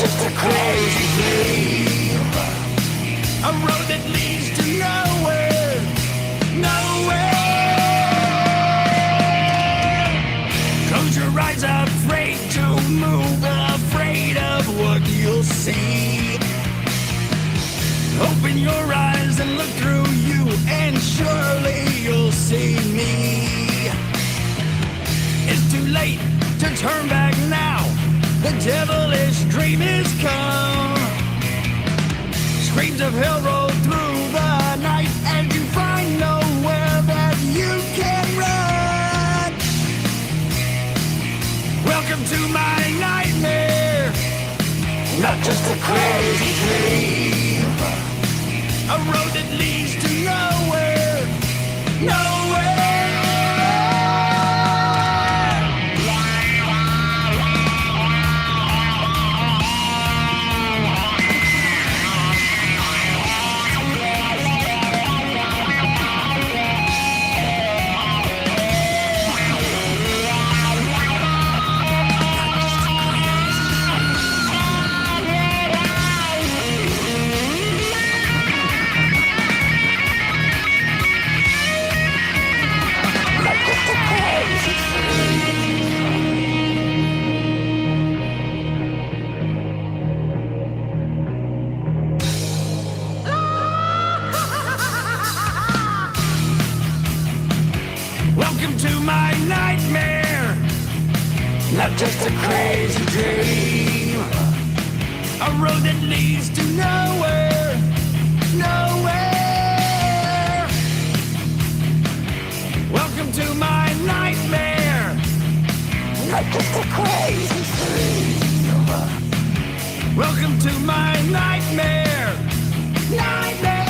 just a crazy dream. A road that leads to nowhere, nowhere. Close your eyes, afraid to move, afraid of what you'll see. Open your eyes and look through you, and surely you'll see me. It's too late to turn back now. The devilish dream is come. Screams of hell roll through the night, and you find nowhere that you can run. Welcome to my nightmare. Not just a crazy dream. A road that leads to nowhere, nowhere. Welcome to my nightmare. Not just a crazy dream. A road that leads to nowhere, nowhere. Welcome to my nightmare. Not just a crazy dream. Welcome to my nightmare, nightmare.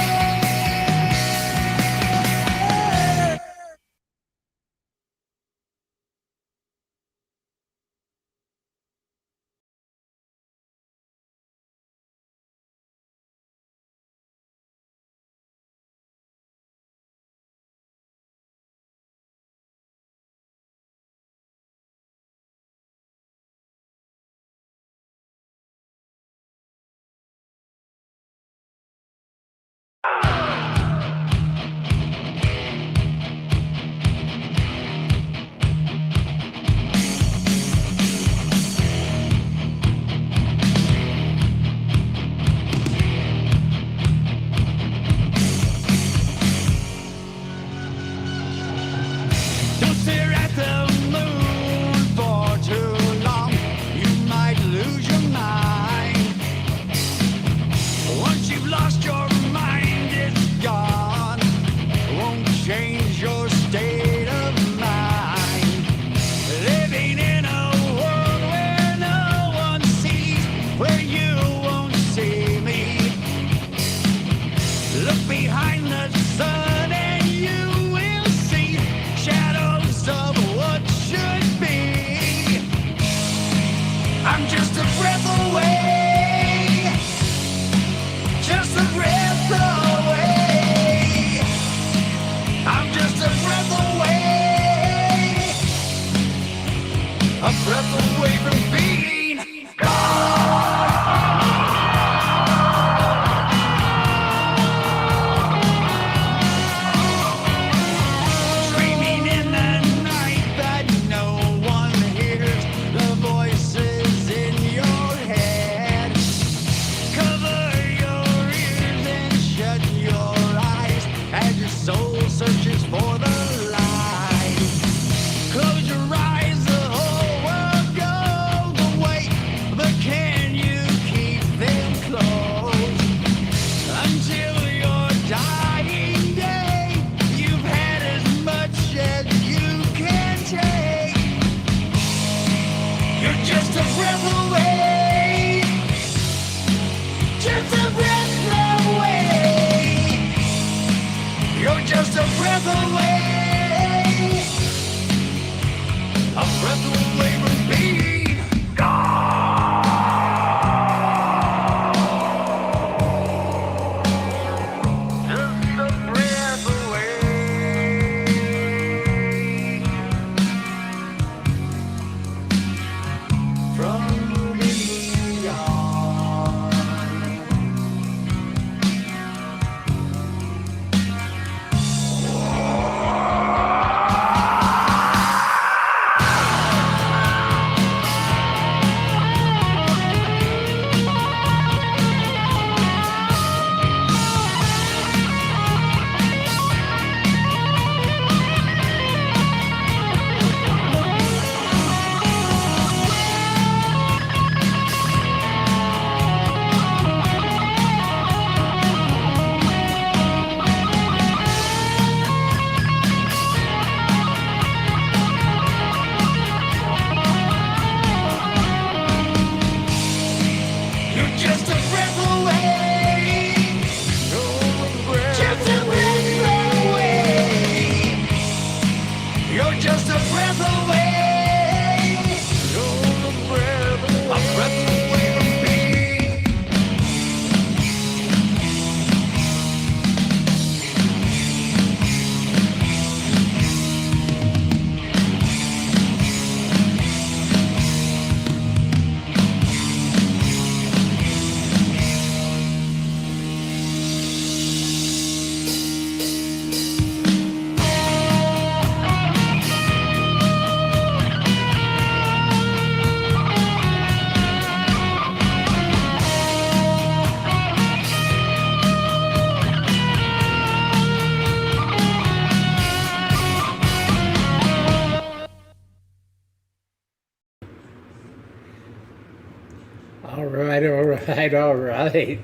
all right, all right.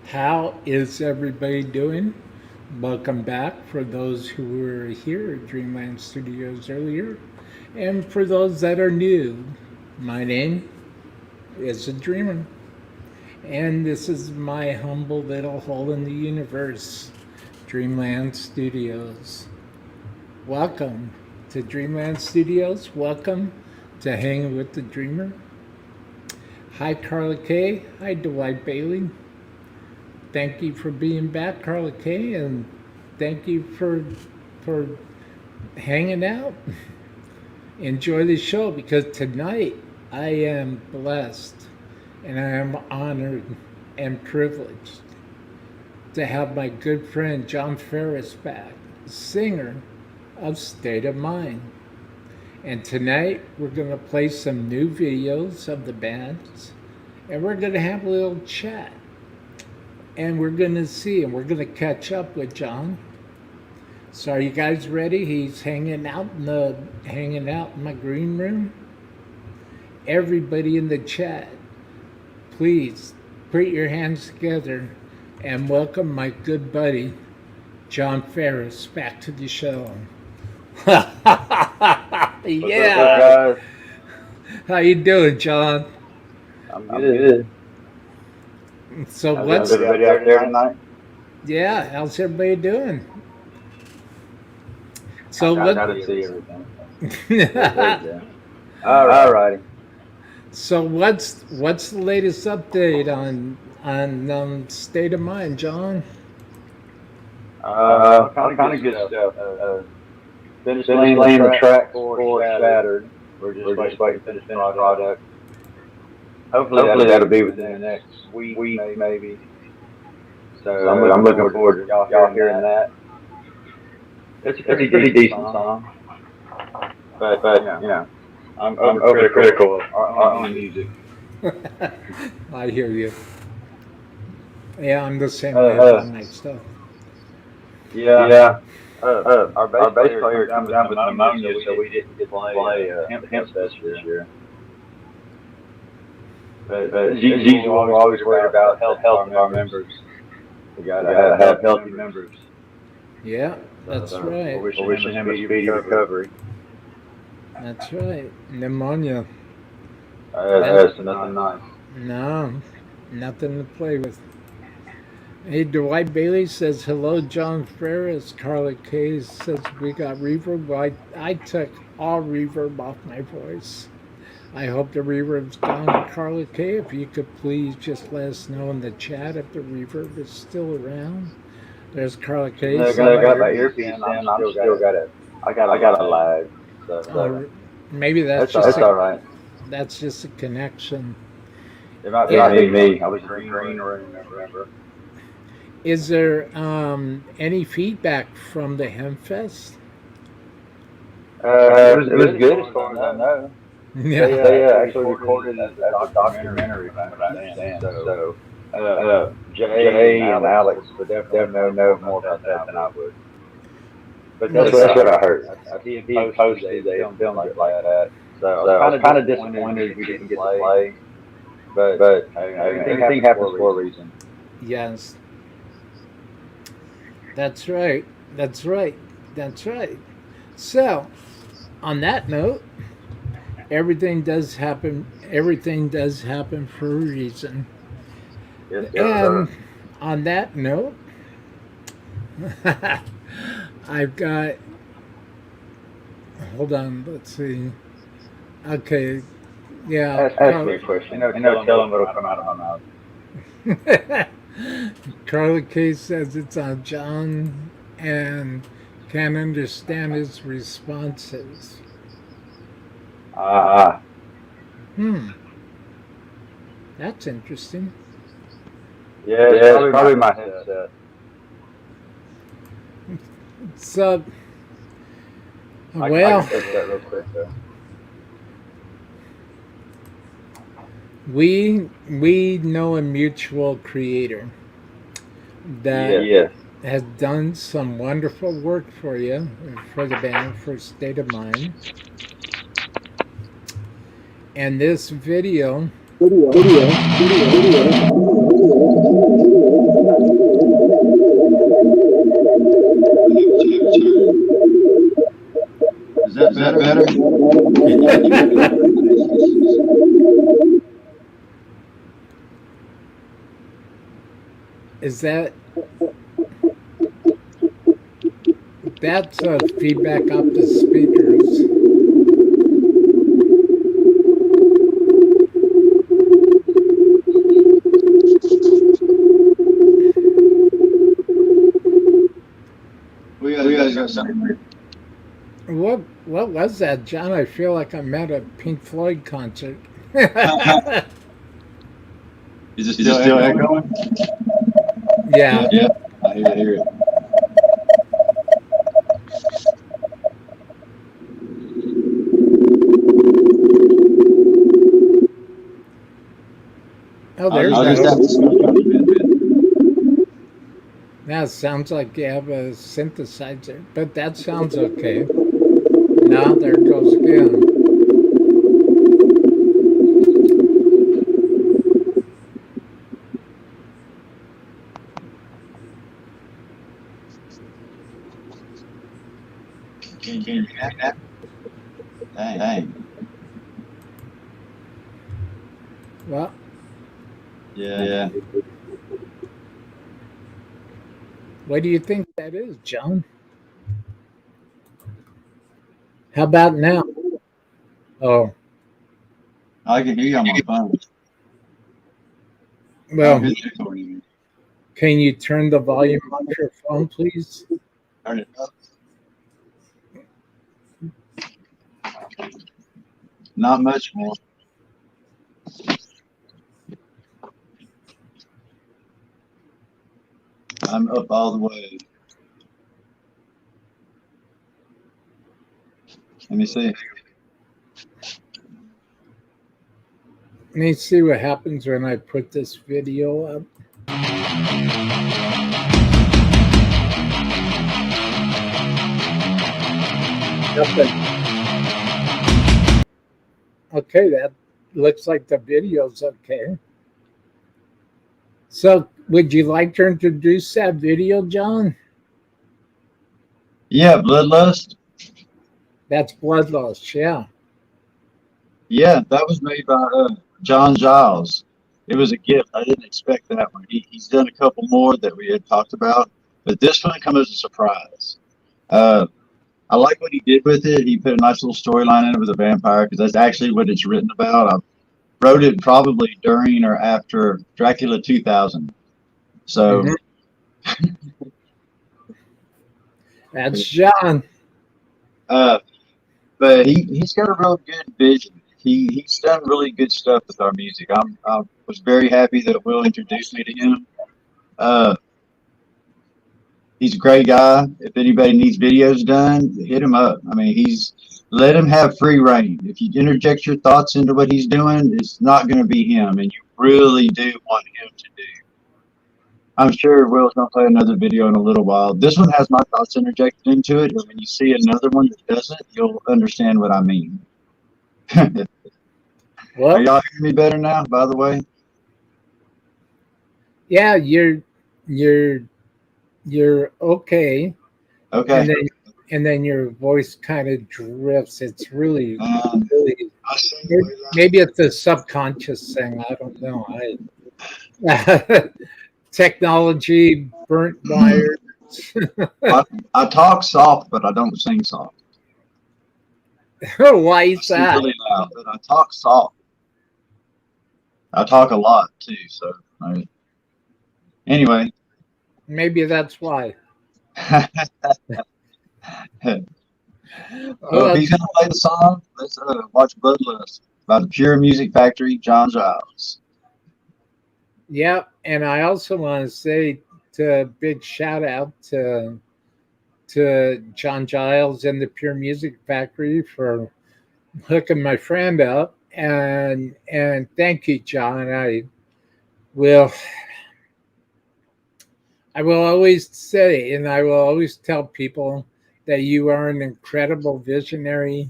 How is everybody doing? Welcome back for those who were here at Dreamland Studios earlier. And for those that are new, my name is a dreamer. And this is my humble little hole in the universe, Dreamland Studios. Welcome to Dreamland Studios. Welcome to Hanging with the Dreamer. Hi, Carla Kay. Hi, Dwight Bailey. Thank you for being back, Carla Kay, and thank you for hanging out. Enjoy the show, because tonight I am blessed and I am honored and privileged to have my good friend John Ferris back, singer of State of Mind. And tonight we're going to play some new videos of the bands, and we're going to have a little chat. And we're going to see, and we're going to catch up with John. So are you guys ready? He's hanging out in my green room. Everybody in the chat, please put your hands together and welcome my good buddy John Ferris back to the show. Yeah. How you doing, John? I'm good. So How's what's everybody out there tonight? Yeah, how's everybody doing? So I what? gotta see everything. All righty. So what's the latest update on State of Mind, John? Kind of good stuff. Finished laying the track for Shattered. We're just waiting for the finished product. Hopefully that'll be within the next week maybe. So I'm looking forward to y'all hearing that. It's a pretty decent song. But you know, I'm overcritical of our own music. I hear you. Yeah, I'm the same way on my stuff. Yeah. Our bass player comes down with pneumonia, so we didn't get to play Hemp Fest this year. But as usual, we're always worried about health of our members. We gotta have healthy members. Yeah, that's right. We're wishing him a speedy recovery. That's right. Pneumonia. That's nothing nice. No, nothing to play with. Hey, Dwight Bailey says, hello, John Ferris. Carla Kay says, we got reverb. I took all reverb off my voice. I hope the reverb's gone. Carla Kay, if you could please just let us know in the chat if the reverb is still around. There's Carla Kay. I got my earpiece in. I got a lag. So maybe that's all right. That's just a connection. It might be me. I was in the green room, remember? Is there any feedback from the Hempfest? It was good as far as I know. They actually recorded a documentary, if I understand. So Jay and Alex would definitely know more about that than I would. But that's what I heard. He posted they filmed like that. So I was kind of disappointed we didn't get to play. But everything happens for a reason. Yes. That's right. That's right. That's right. So, on that note, everything does happen. Everything does happen for a reason. Yes, and on that note, I've got. Hold on. Let's see. Okay. Yeah. Ask me a question. Tell them what'll come out of my mouth. Carla Kay says it's on John and can't understand his responses. That's interesting. Yeah, it's probably my headset. So, I well, can fix that real quick though. we know a mutual creator that has done some wonderful work for you, for the band, for State of Mind. And this video Is that better? Is that's feedback off the speakers? We gotta go somewhere. What was that, John? I feel like I'm at a Pink Floyd concert. Is it still echoing? Yeah. Yeah. I hear it. Oh, there's I'll that. just Now it sounds like you have a synthesizer, but that sounds okay. Now there it goes again. Can you hear that? Dang. Well, Yeah. what do you think that is, John? How about now? Oh, I can hear you on my phone. well, It's recording. can you turn the volume on your phone, please? Turn it up. Not much more. I'm up all the way. Let me see. Let me see what happens when I put this video up. Nothing. Okay, that looks like the video's okay. So, would you like to introduce that video, John? Yeah, Bloodlust. That's Bloodlust, yeah. Yeah, that was made by John Giles. It was a gift. I didn't expect that one. He's done a couple more that we had talked about, but this one comes as a surprise. I like what he did with it. He put a nice little storyline in it with a vampire because that's actually what it's written about. I wrote it probably during or after Dracula 2000. So That's John. But he's got a real good vision. He's done really good stuff with our music. I was very happy that Will introduced me to him. He's a great guy. If anybody needs videos done, hit him up. I mean, let him have free reign. If you interject your thoughts into what he's doing, it's not going to be him, and you really do want him to do. I'm sure Will's going to play another video in a little while. This one has my thoughts interjected into it, but when you see another one that doesn't, you'll understand what I mean. Well, Are y'all hearing me better now, by the way? yeah, you're okay. Okay. And then your voice kind of drifts. It's really I sing way loud. maybe it's a subconscious thing. I don't know. Technology, burnt wires. I talk soft, but I don't sing soft. Why I is sing that? really loud, but I talk soft. I talk a lot too. So anyway, Maybe that's why. if he's gonna play the song, let's watch Bloodlust by the Pure Music Factory, John Giles. Yeah, and I also want to say a big shout out to John Giles and the Pure Music Factory for hooking my friend up, and thank you, John. I will always say, and I will always tell people that you are an incredible visionary,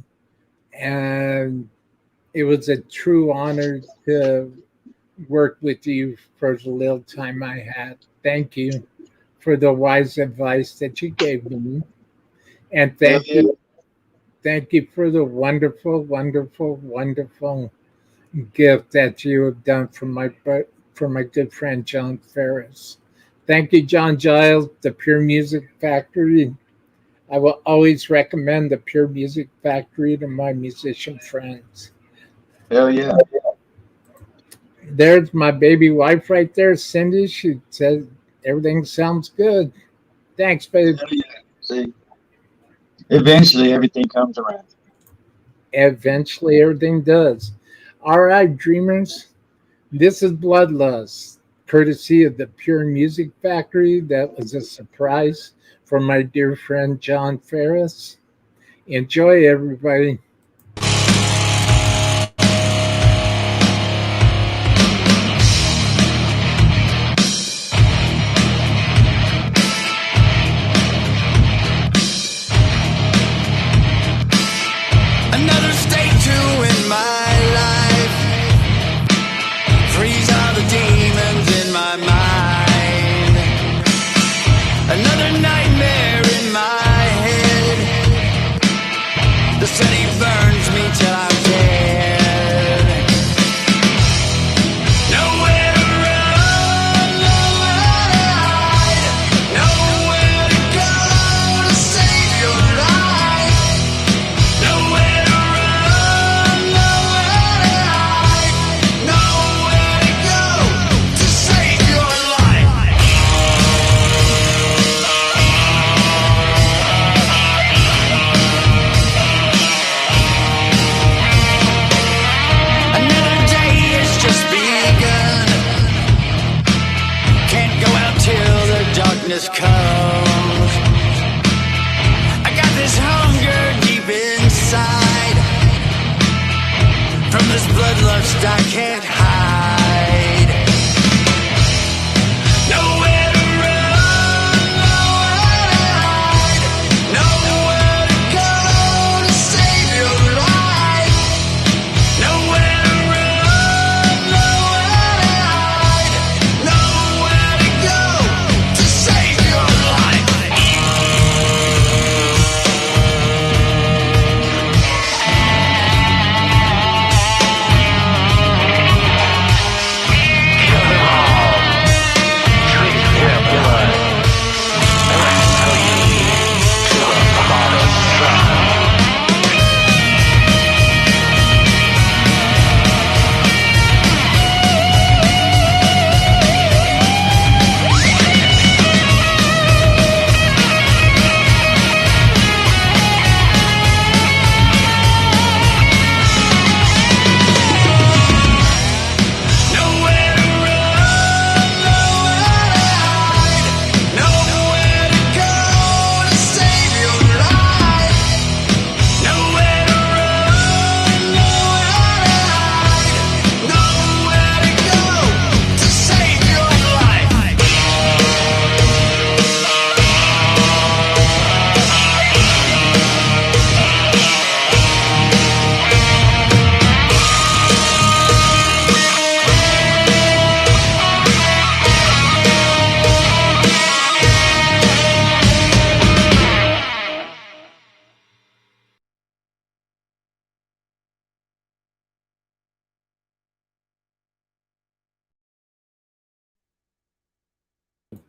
and it was a true honor to worked with you for the little time I had. Thank you for the wise advice that you gave me. And Hell yeah. thank you for the wonderful, wonderful, wonderful gift that you have done for my good friend John Ferris. Thank you, John Giles, the Pure Music Factory. I will always recommend the Pure Music Factory to my musician friends. Hell yeah. There's my baby wife right there, Cindy. She says everything sounds good. Thanks, babe. Hell yeah. See, eventually everything comes around. Eventually, everything does. All right, dreamers. This is Bloodlust, courtesy of the Pure Music Factory. That was a surprise for my dear friend John Ferris. Enjoy, everybody. Another stage two in my life. Freeze all the demons in my mind. Another nightmare in my head. The city burns me till I'm dead. Nowhere to run, nowhere to hide, nowhere to go to save your life. Nowhere to run, nowhere to hide, nowhere to go to save your life. Another day has just begun. Can't go out till the darkness comes. I got this hunger deep inside. From this bloodlust I can't hide. Nowhere to run, nowhere to hide, nowhere to go to save your life. Nowhere to run, nowhere to hide, nowhere to go to save your life. Nowhere to run, nowhere to hide, nowhere to go to save your life. Nowhere to run, nowhere to hide, nowhere to go to save your life.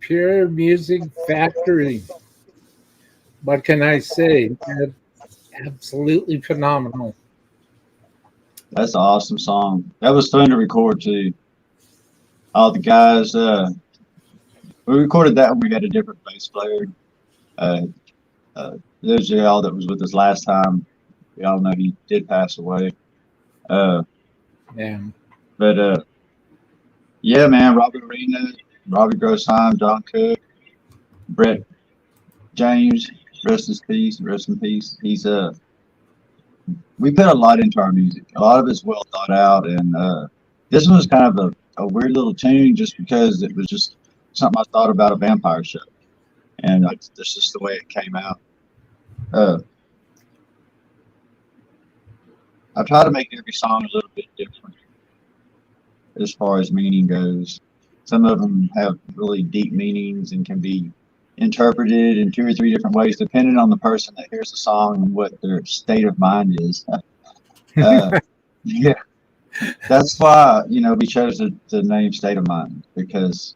Pure Music Factory. What can I say? They're absolutely phenomenal. That's an awesome song. That was fun to record too. All the guys, we recorded that when we had a different bass player. Uh, there's y'all that was with us last time. We all know he did pass away. Uh, Yeah. but yeah, man, Robbie Arena, Robbie Grossheim, John Cook, Brett James, rest in peace, rest in peace. He's we put a lot into our music. A lot of it's well thought out, and this one was kind of a weird little tune just because it was just something I thought about a vampire show, and that's just the way it came out. I try to make every song a little bit different. as far as meaning goes. Some of them have really deep meanings and can be interpreted in 2 or 3 different ways, depending on the person that hears the song and what their state of mind is. Yeah, that's why we chose the name State of Mind, because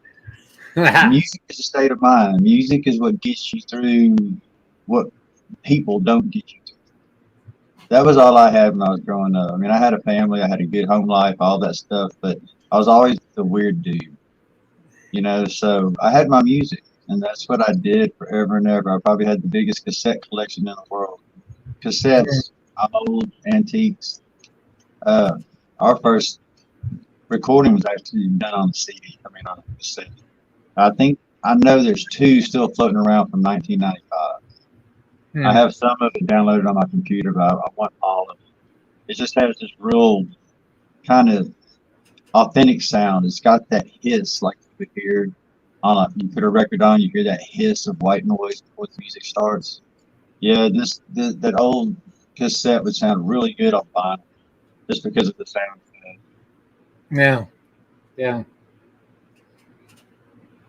music is a state of mind. Music is what gets you through what people don't get you through. That was all I had when I was growing up. I mean, I had a family, I had a good home life, all that stuff, but I was always the weird dude, so I had my music, and that's what I did forever and ever. I probably had the biggest cassette collection in the world. Cassettes, old antiques. Our first recording was actually done on the CD. I mean, on a cassette. I know there's 2 still floating around from 1995. I have some of it downloaded on my computer, but I want all of it. It just has this real kind of authentic sound. It's got that hiss, like you hear you put a record on, you hear that hiss of white noise before the music starts. Yeah, that old cassette would sound really good on vinyl, just because of the sound. Yeah.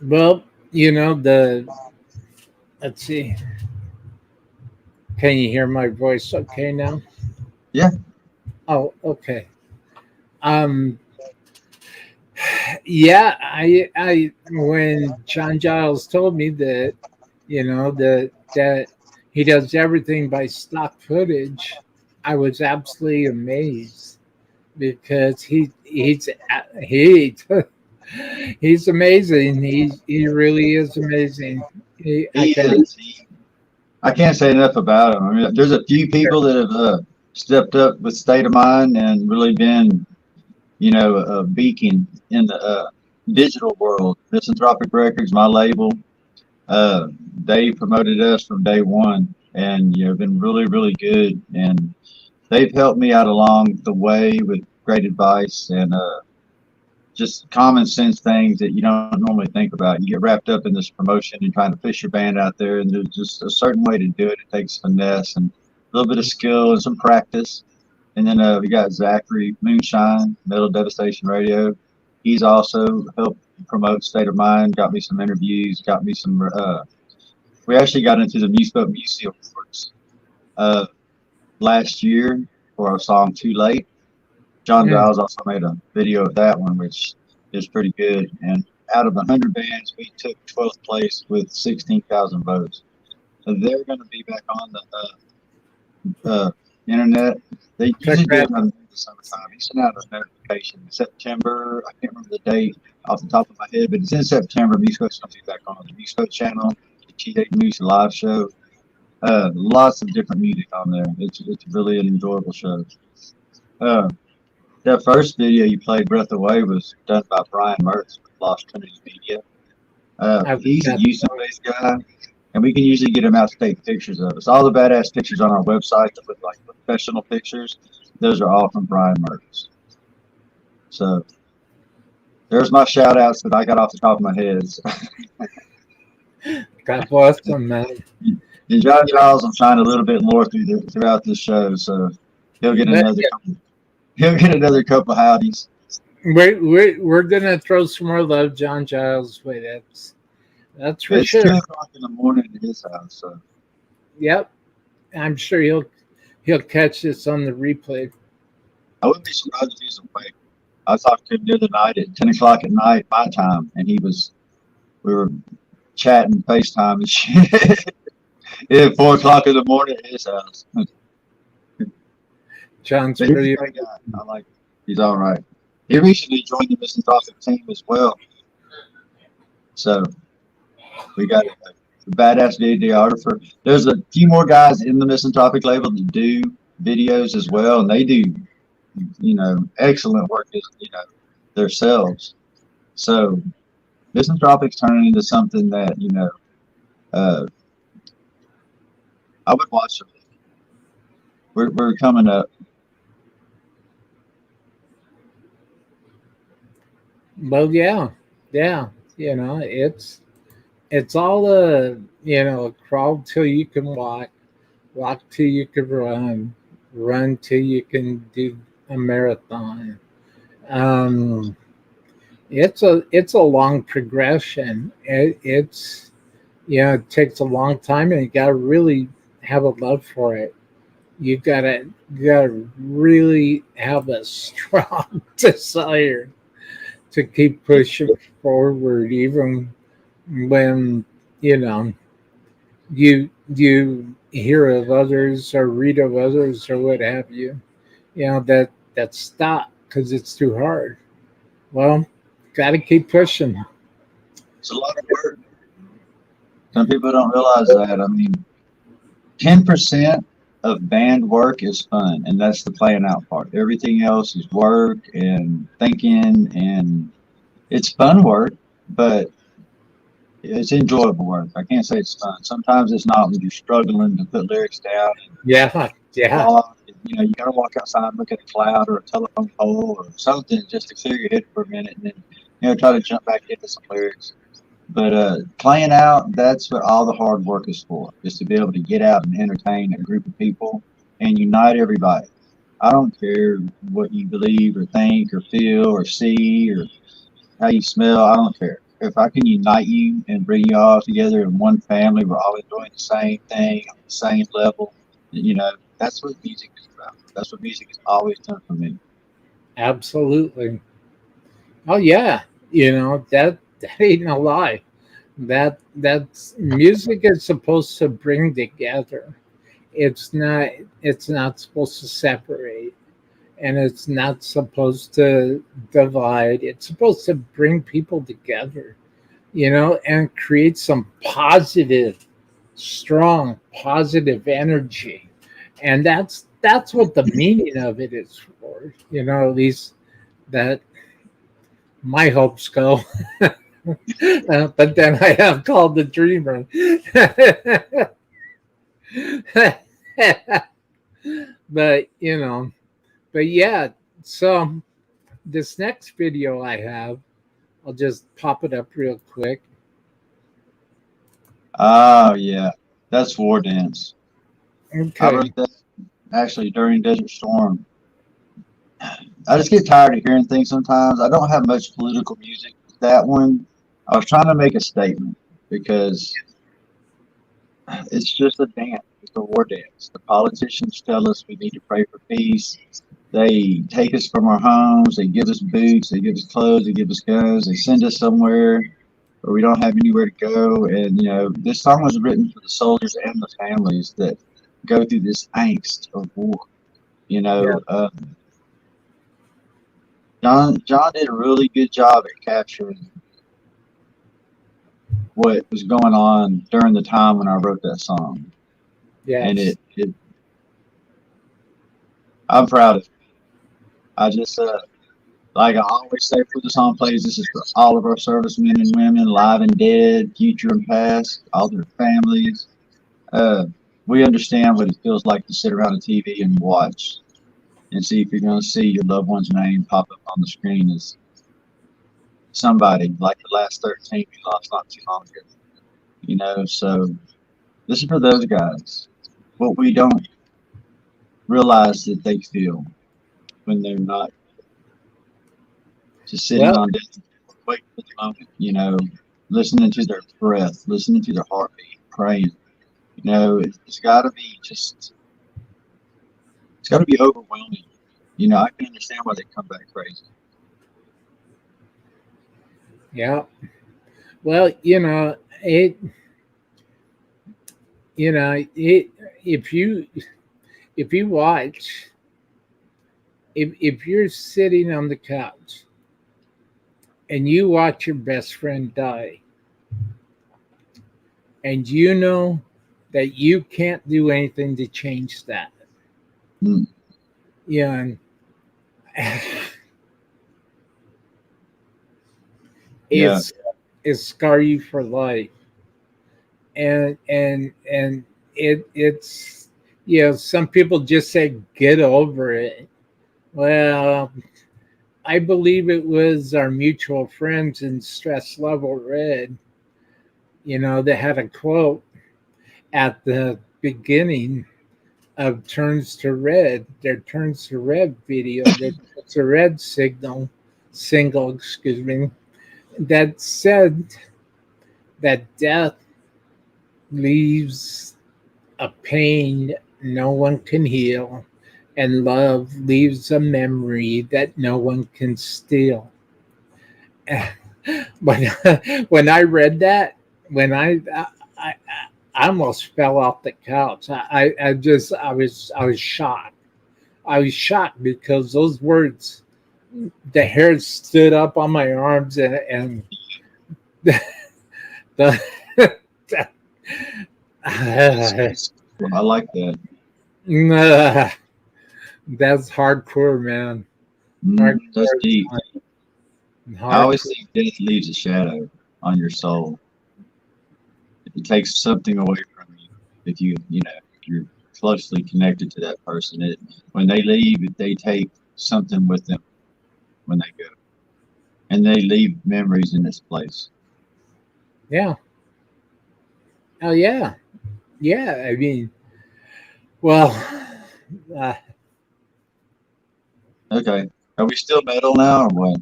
Well, let's see. Can you hear my voice okay now? Yeah. Oh, okay. Yeah, I when John Giles told me that, that he does everything by stock footage, I was absolutely amazed, because he's he's amazing. He really is amazing. I can't say enough about him. I mean, there's a few people that have stepped up with State of Mind and really been, a beacon in the digital world. Misanthropic Records, my label, they promoted us from day one, and been really, really good. And they've helped me out along the way with great advice and just common sense things that you don't normally think about. You get wrapped up in this promotion and trying to push your band out there, and there's just a certain way to do it. It takes finesse and a little bit of skill and some practice. And then we got Zachary Moonshine, Metal Devastation Radio. He's also helped promote State of Mind, got me some interviews, got me some. We actually got into the Music Awards last year for our song Too Late. John Giles also made a video of that one, which is pretty good. And out of 100 bands, we took 12th place with 16,000 votes. So they're going to be back on the internet. They usually do it in the summertime. He sent out a notification in September. I can't remember the date off the top of my head, but it's in September. Music's going to be back on the Music channel, the Cheat Music live show. Lots of different music on there. It's really an enjoyable show. That first video you played, Breath Away, was done by Brian Mertz with Lost Trinity Media. He's a Houston-based guy, and we can usually get him out to take pictures of us. All the badass pictures on our website that look like professional pictures, those are all from Brian Mertz. So there's my shout-outs that I got off the top of my head. God bless him, man. And John Giles, I'm trying a little bit more throughout this show, so he'll get another couple howdies. We're gonna throw some more love John Giles' way. That's for sure. It's 2 o'clock in the morning at his house. So. Yep, I'm sure he'll catch this on the replay. I wouldn't be surprised if he's awake. I talked to him the other night at 10 o'clock at night, my time, and we were chatting FaceTime and shit. At 4 o'clock in the morning at his house. John's he's pretty. A great guy. I like him. He's all right. He recently joined the Misanthropic team as well. So we got a badass videographer. There's a few more guys in the Misanthropic label that do videos as well, and they do, excellent work, themselves. So Misanthropic's turning into something that, I would watch them. We're coming up. Well, yeah, it's all crawl till you can walk till you can run till you can do a marathon. it's a long progression. It's it takes a long time, and you got to really have a love for it. You gotta really have a strong desire to keep pushing forward, even when you know you hear of others or read of others or what have you. That stop because it's too hard. Well, got to keep pushing. It's a lot of work. Some people don't realize that. I mean, 10% of band work is fun, and that's the playing out part. Everything else is work and thinking, and it's fun work, but it's enjoyable work. I can't say it's fun. Sometimes it's not when you're struggling to put lyrics down and Yeah, yeah, walk. You got to walk outside and look at a cloud or a telephone pole or something just to clear your head for a minute, and then try to jump back into some lyrics. But playing out, that's what all the hard work is for, is to be able to get out and entertain a group of people and unite everybody. I don't care what you believe or think or feel or see or how you smell. I don't care. If I can unite you and bring you all together in one family, we're all enjoying the same thing on the same level. That's what music is about. That's what music has always done for me. absolutely. Oh yeah, that ain't a lie. That's music is supposed to bring together. It's not it's not supposed to separate, and it's not supposed to divide. It's supposed to bring people together, and create some positive, strong, positive energy. And that's what the meaning of it is for. At least that my hopes go. But then I have called the dreamer. but you know, but yeah. So this next video I have, I'll just pop it up real quick. Oh, yeah. That's War Dance. I Okay. wrote that actually during Desert Storm. I just get tired of hearing things sometimes. I don't have much political music. That one, I was trying to make a statement because it's just a dance. It's a war dance. The politicians tell us we need to pray for peace. They take us from our homes. They give us boots. They give us clothes. They give us guns. They send us somewhere where we don't have anywhere to go. And, this song was written for the soldiers and the families that go through this angst of war. Yeah. John did a really good job at capturing what was going on during the time when I wrote that song. And Yes. I'm proud of it. I just, like I always say, before the song plays, this is for all of our servicemen and women, live and dead, future and past, all their families. We understand what it feels like to sit around a TV and watch and see if you're going to see your loved one's name pop up on the screen as somebody like the last 13 we lost not too long ago. So this is for those guys. What we don't realize that they feel when they're not just sitting Well, on death, waiting for the moment, listening to their breath, listening to their heartbeat, praying. It's got to be it's got to be overwhelming. I can understand why they come back crazy. yeah. Well, it. If you watch, if you're sitting on the couch and you watch your best friend die, and you know that you can't do anything to change that. Mm. Yeah. Yeah. It's scar you for life. And it's some people just say get over it. Well, I believe it was our mutual friends in Stress Level Red, that had a quote at the beginning of Turns to Red, their Turns to Red video, their Turns to Red single, excuse me. that said that death leaves a pain no one can heal, and love leaves a memory that no one can steal. But when I read that, I I almost fell off the couch. I was shocked. I was shocked because those words, the hair stood up on my arms, and the, the I like that. that's hardcore, man. That's deep. I Hardcore. always think death leaves a shadow on your soul. It takes something away from you. If you're closely connected to that person. When they leave, they take something with them when they go. And they leave memories in this place. Yeah. Oh, yeah. Yeah. I mean, well, Okay. Are we still metal now or what?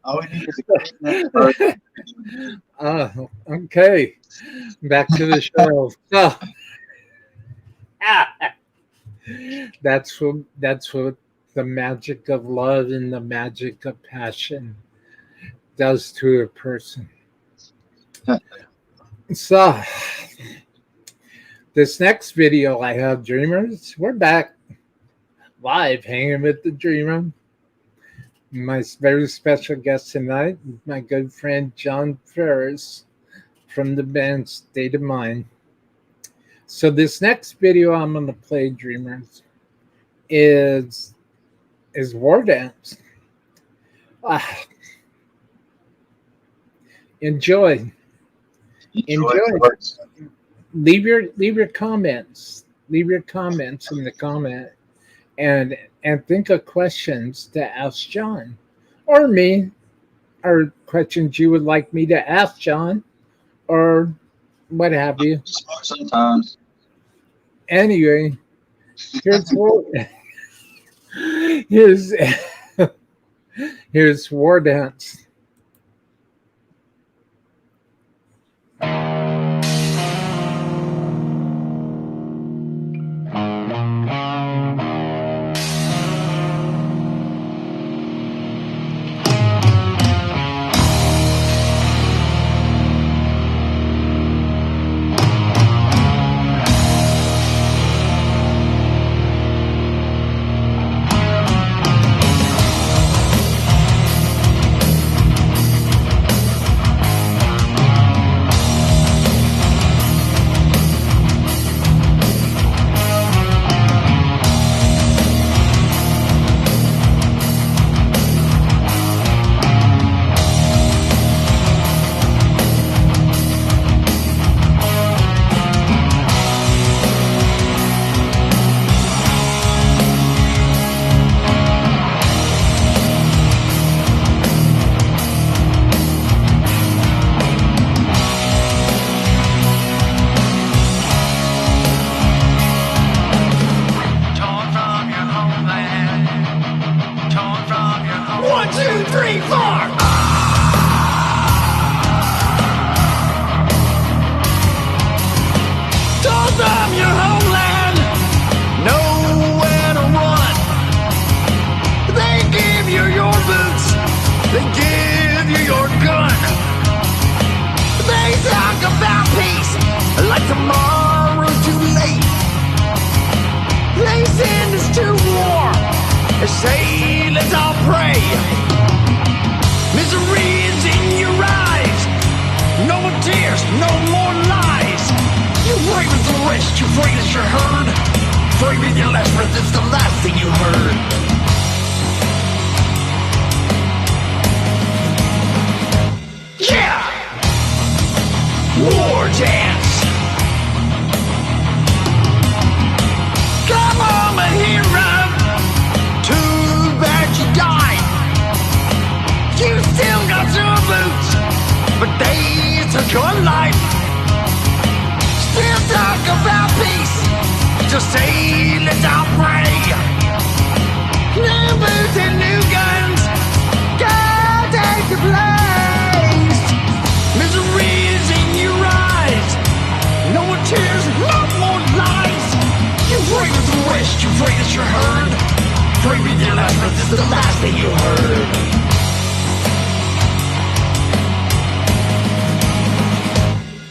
All we need is a quick next person. okay. Back to the show. So, that's what the magic of love and the magic of passion does to a person. So, this next video I have, Dreamers, we're back live hanging with the Dreamer. My very special guest tonight, my good friend John Ferris from the band State of Mind. So this next video I'm going to play, Dreamers, is War Dance. Enjoy. Leave your comments. Leave your comments in the comment, and think of questions to ask John or me, or questions you would like me to ask John, or what have you. Sometimes. Anyway, here's War Dance.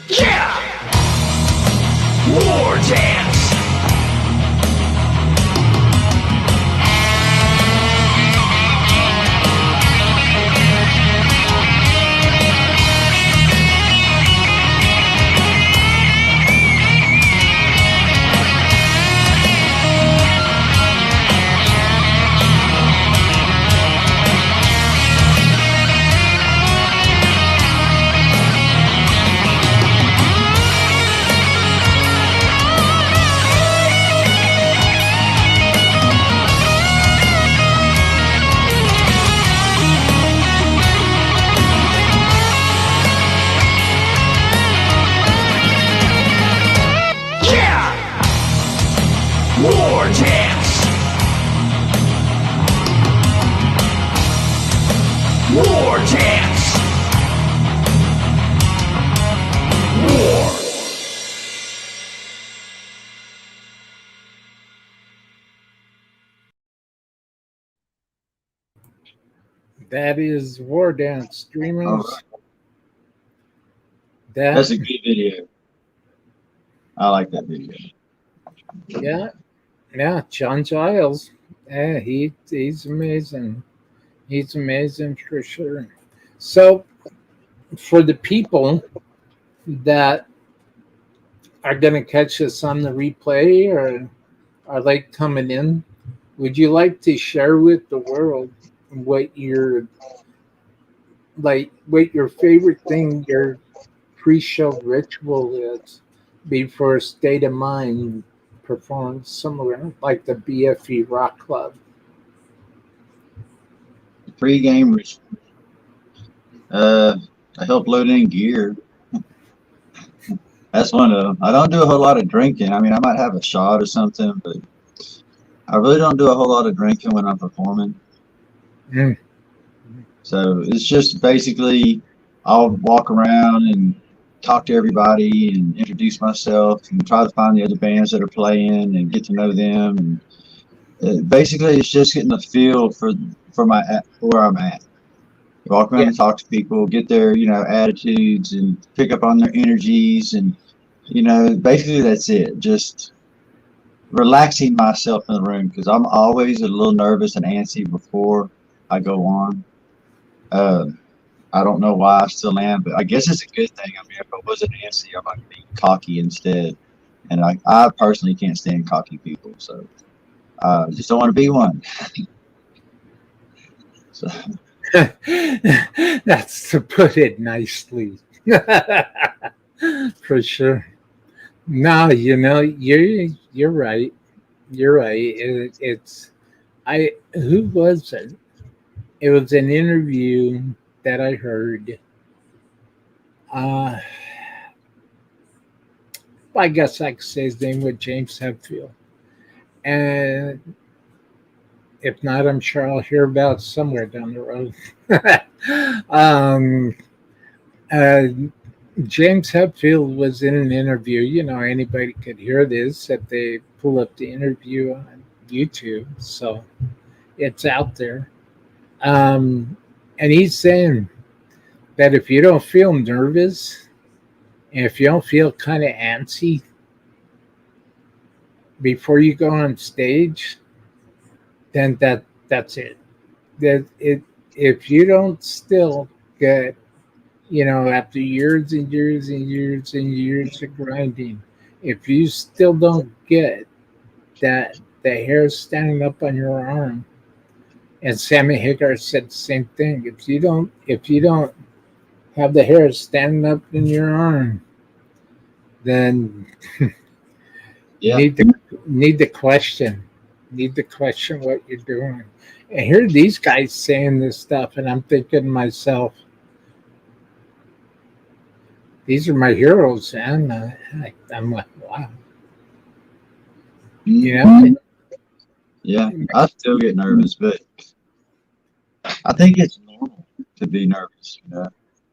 Yeah! War dance! War dance! War dance! War! That is War Dance, All Dreamers. right. That, That's a good video. I like that video. yeah, John Giles. Yeah, he's amazing. He's amazing for sure. So, for the people that are going to catch us on the replay or are like coming in, would you like to share with the world what your favorite thing, your pre-show ritual is before State of Mind performs somewhere like the BFE Rock Club? Pre-game ritual. I help load in gear. That's one of them. I don't do a whole lot of drinking. I mean, I might have a shot or something, but I really don't do a whole lot of drinking when I'm performing. Mm. So it's just basically I'll walk around and talk to everybody and introduce myself and try to find the other bands that are playing and get to know them. And basically, it's just getting a feel for where I'm at. Walk around and talk to people, get their attitudes and pick up on their energies, and basically that's it. Just relaxing myself in the room because I'm always a little nervous and antsy before I go on. I don't know why I still am, but I guess it's a good thing. I mean, if I wasn't antsy, I might be cocky instead. And I personally can't stand cocky people, so I just don't want to be one. So. That's to put it nicely. For sure. No, you're right. You're right. Who was it? It was an interview that I heard. I guess I could say his name with James Hetfield. And if not, I'm sure I'll hear about it somewhere down the road. James Hetfield was in an interview. Anybody could hear this if they pull up the interview on YouTube. So it's out there. And he's saying that if you don't feel nervous, and if you don't feel kind of antsy before you go on stage, then that's it. If you don't still get, after years and years and years and years of grinding, if you still don't get that the hair standing up on your arm, and Sammy Hagar said the same thing. If you don't have the hair standing up in your arm, then need to question what you're doing. And here are these guys saying this stuff, and I'm thinking to myself, these are my heroes, and I'm like, wow. Yeah, I still get nervous, but I think it's normal to be nervous.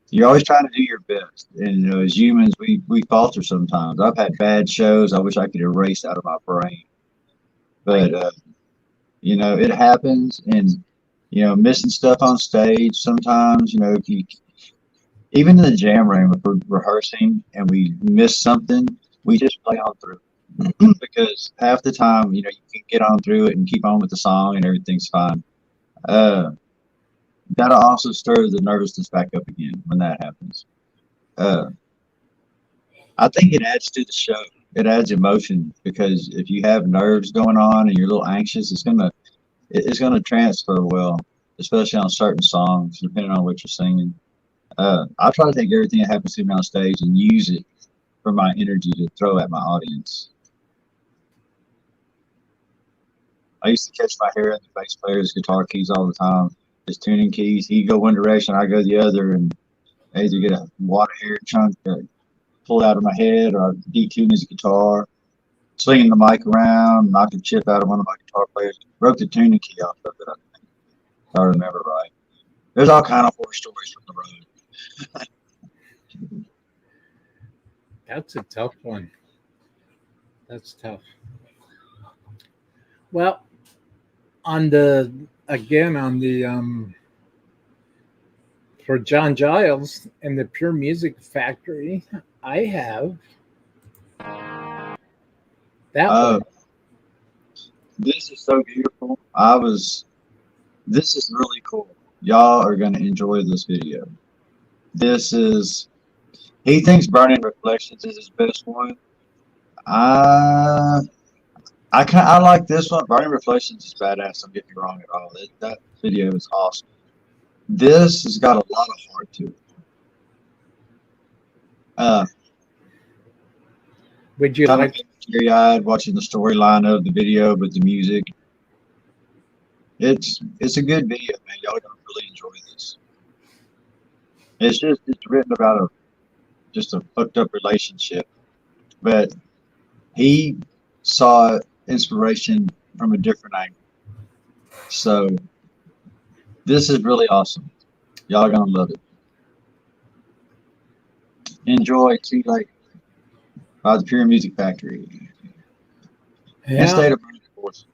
You're always trying to do your best, and as humans, we falter sometimes. I've had bad shows I wish I could erase out of my brain, but it happens, and missing stuff on stage sometimes. If you even in the jam room, if we're rehearsing and we miss something, we just play on through because half the time, you can get on through it and keep on with the song and everything's fine. That'll also stir the nervousness back up again when that happens. I think it adds to the show. It adds emotion because if you have nerves going on and you're a little anxious, it's gonna transfer well, especially on certain songs, depending on what you're singing. I try to take everything that happens to me on stage and use it for my energy to throw at my audience. I used to catch my hair in the bass player's guitar keys all the time. His tuning keys. He'd go one direction, I go the other, and I either get a water hair chunk pulled out of my head or detune his guitar, swinging the mic around, knocked a chip out of one of my guitar players, broke the tuning key off of it, I think, if I remember right. There's all kind of horror stories from the road. That's a tough one. That's tough. Well, for John Giles and the Pure Music Factory, I have that one. This is so beautiful. This is really cool. Y'all are going to enjoy this video. He thinks Burning Reflections is his best one. I like this one. Burning Reflections is badass. Don't get me wrong at all. That video is awesome. This has got a lot of heart to it. Would you like teary-eyed watching the storyline of the video, but the music? It's a good video, man. Y'all are gonna really enjoy this. It's written about just a fucked up relationship, but he saw inspiration from a different angle. So this is really awesome. Y'all are gonna love it. Enjoy Too Late by the Pure Music Factory. Yeah. And State of Mind, of course.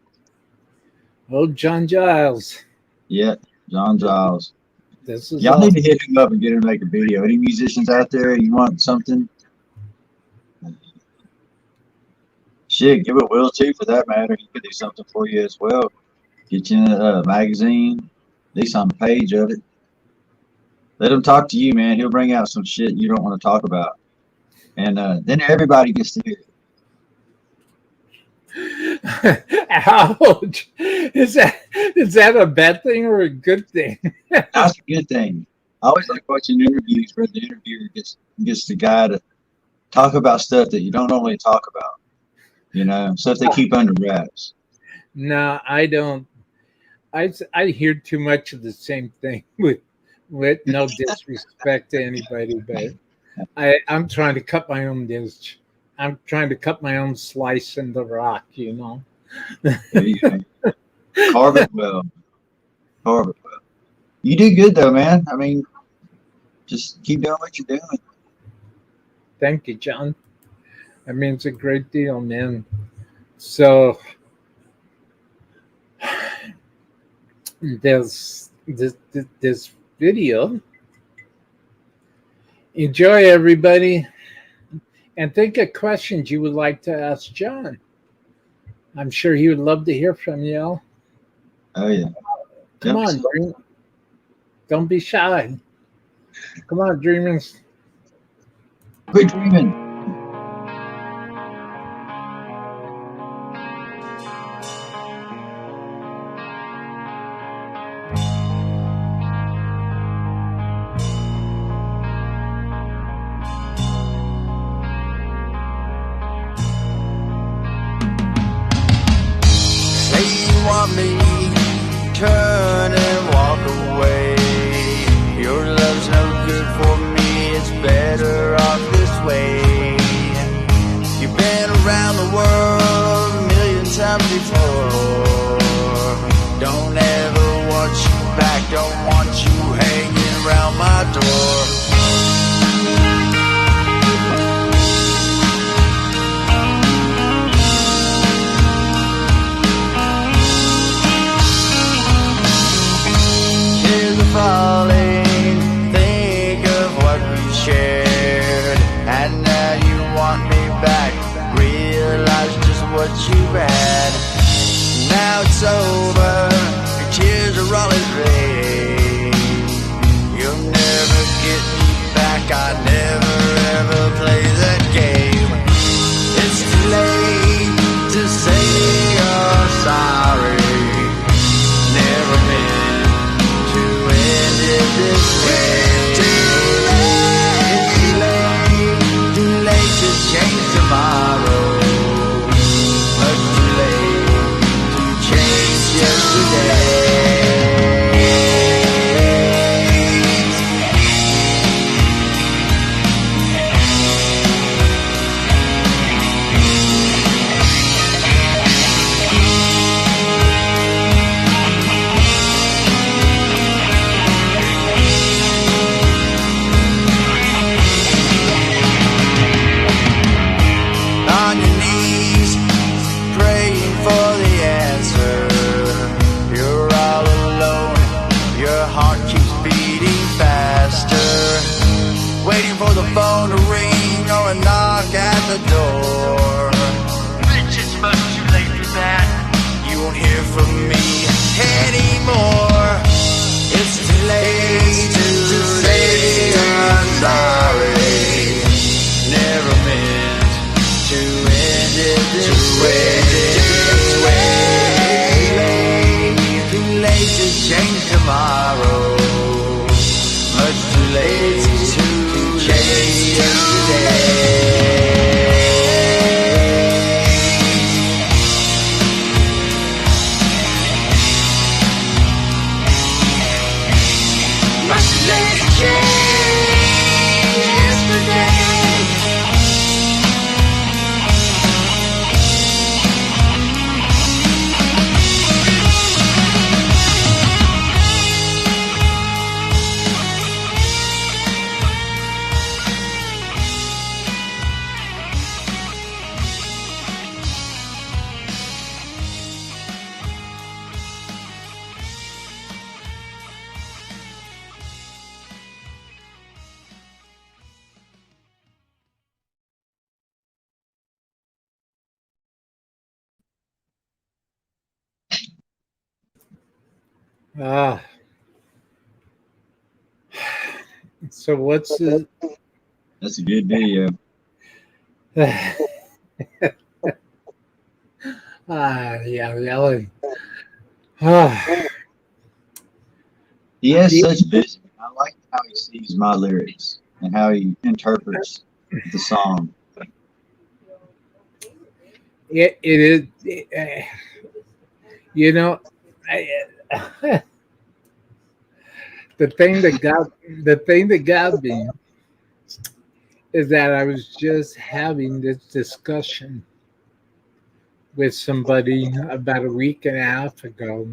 Oh, John Giles. Yeah, John Giles. This is Y'all need to hit him up and get him to make a video. Any musicians out there, you want something? Shit, give it Will too, for that matter. He could do something for you as well. Get you in a magazine, at least on the page of it. Let him talk to you, man. He'll bring out some shit you don't want to talk about. And then everybody gets to hear it. Ouch! Is that a bad thing or a good thing? That's a good thing. I always like watching interviews where the interviewer gets the guy to talk about stuff that you don't normally talk about. Stuff they keep under wraps. No, I don't. I hear too much of the same thing with no disrespect to anybody, but I'm trying to cut my own dish. I'm trying to cut my own slice in the rock, There you go. Carve it well. Carve it well. You do good though, man. I mean, just keep doing what you're doing. Thank you, John. That means a great deal, man. So this video. Enjoy, everybody, and think of questions you would like to ask John. I'm sure he would love to hear from you. Oh yeah. Come on, Dream. Don't be shy. Come on, dreamers. Quit dreaming. Me turn and walk away. Your love's no good for me, it's better off this way. You've been around the world a million times before. Don't ever want you back, don't want you hanging around my door. it's over, your tears are all as rain. You'll never get me back, I never ever play that game. It's too late to say you're sorry. Never meant to end it this way. It's too late to change tomorrow. Much too late to change yesterday. On your knees, praying for the answer. You're all alone, your heart keeps beating faster. Waiting for the phone to ring or a knock at the door. Bitch, it's much too late for that. You won't hear from me anymore. It's too late to say I'm sorry. Never meant to end it this way. Too late to change tomorrow. Much too late to change yesterday. Much too late to change yesterday. Ah, so what's the That's a good video. yeah, really. Ah, He has such vision. I like how he sees my lyrics and how he interprets the song. it is, you know, I, the thing that got me is that I was just having this discussion with somebody about a week and a half ago